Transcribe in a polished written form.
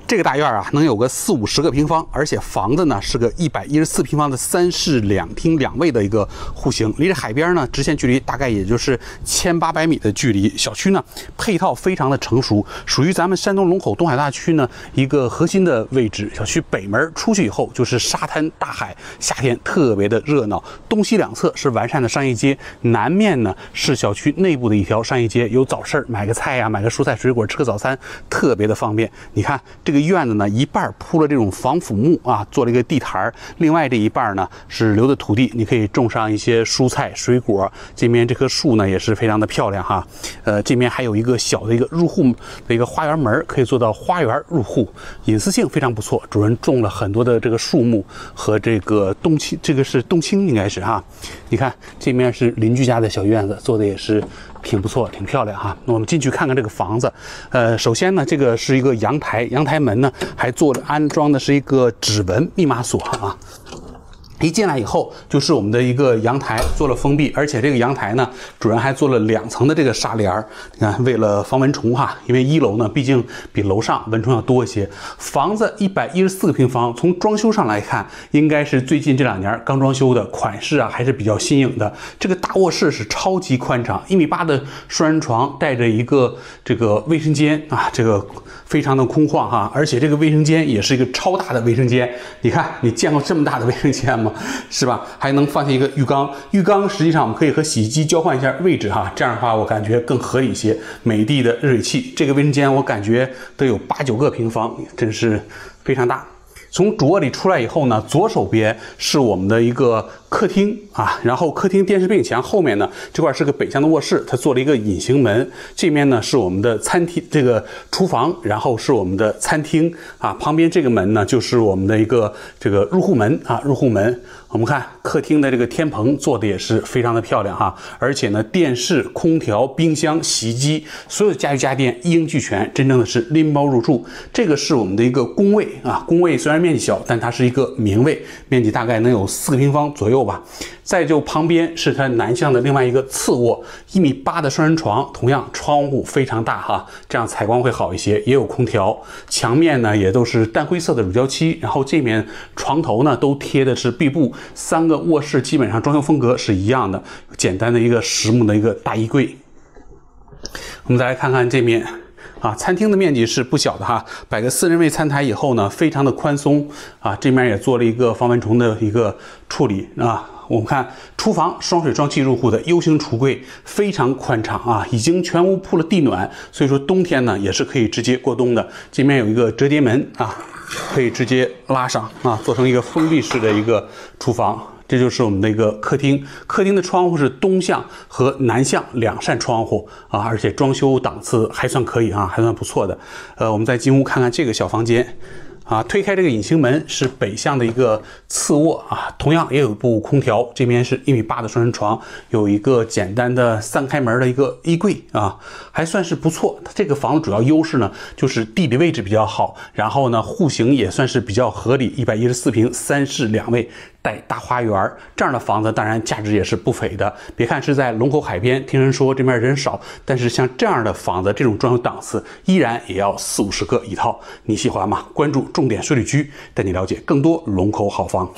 这个大院啊，能有个40-50个平方，而且房子呢是个114平方的3室2厅2卫的一个户型，离着海边呢，直线距离大概也就是1800米的距离。小区呢配套非常的成熟，属于咱们山东龙口东海大区呢一个核心的位置。小区北门出去以后就是沙滩大海，夏天特别的热闹。东西两侧是完善的商业街，南面呢是小区内部的一条商业街，有早市，买个菜呀，买个蔬菜水果，吃个早餐，特别的方便。你看这个院子呢，一半铺了这种防腐木啊，做了一个地台，另外这一半呢是留的土地，你可以种上一些蔬菜水果。这边这棵树呢也是非常的漂亮哈，这边还有一个小的一个入户的一个花园门，可以做到花园入户，隐私性非常不错。主人种了很多的这个树木和这个冬青，这个是冬青应该是哈。你看这面是邻居家的小院子，做的也是挺不错，挺漂亮哈。那我们进去看看这个房子。首先呢，这个是一个阳台，阳台门呢还安装的是一个指纹密码锁啊。一进来以后就是我们的一个阳台，做了封闭，而且这个阳台呢，主人还做了2层的这个纱帘儿。你看，为了防蚊虫哈，因为1楼呢毕竟比楼上蚊虫要多一些。房子114个平方，从装修上来看，应该是最近这2年刚装修的，款式啊还是比较新颖的。这个大卧室是超级宽敞，1.8米的双人床，带着一个这个卫生间啊，这个非常的空旷哈，而且这个卫生间也是一个超大的卫生间。你看，你见过这么大的卫生间吗？是吧？还能放下一个浴缸，浴缸实际上我们可以和洗衣机交换一下位置哈，这样的话我感觉更合理一些。美的的热水器，这个卫生间我感觉都有8-9个平方，真是非常大。从主卧里出来以后呢，左手边是我们的一个客厅啊，然后客厅电视并墙，后面呢这块是个北向的卧室，它做了一个隐形门。这面呢是我们的餐厅，这个厨房，然后是我们的餐厅啊，旁边这个门呢就是我们的一个这个入户门啊，入户门。我们看客厅的这个天棚做的也是非常的漂亮哈，而且呢电视、空调、冰箱、洗衣机，所有的家具家电一应俱全，真正的是拎包入住。这个是我们的一个公卫啊，公卫虽然面积小，但它是一个明卫，面积大概能有4个平方左右吧。再就旁边是它南向的另外一个次卧，1.8米的双人床，同样窗户非常大哈，这样采光会好一些，也有空调。墙面呢也都是淡灰色的乳胶漆，然后这面床头呢都贴的是壁布，3个卧室基本上装修风格是一样的，简单的一个实木的一个大衣柜。我们再来看看这面。啊，餐厅的面积是不小的哈，摆个4人位餐台以后呢，非常的宽松啊。这面也做了一个防蚊虫的一个处理啊。我们看厨房双水双气入户的 U 型橱柜，非常宽敞啊，已经全屋铺了地暖，所以说冬天呢也是可以直接过冬的。这面有一个折叠门啊，可以直接拉上啊，做成一个封闭式的一个厨房。这就是我们的一个客厅，客厅的窗户是东向和南向2扇窗户啊，而且装修档次还算可以啊，还算不错的。我们再进屋看看这个小房间。啊，推开这个隐形门是北向的一个次卧啊，同样也有一部空调。这边是1.8米的双人床，有一个简单的3开门的一个衣柜啊，还算是不错。它这个房子主要优势呢，就是地理位置比较好，然后呢户型也算是比较合理，114平3室2卫。带大花园，这样的房子当然价值也是不菲的。别看是在龙口海边，听人说这边人少，但是像这样的房子，这种装修档次依然也要40-50个一套。你喜欢吗？关注重点税旅居，带你了解更多龙口好房。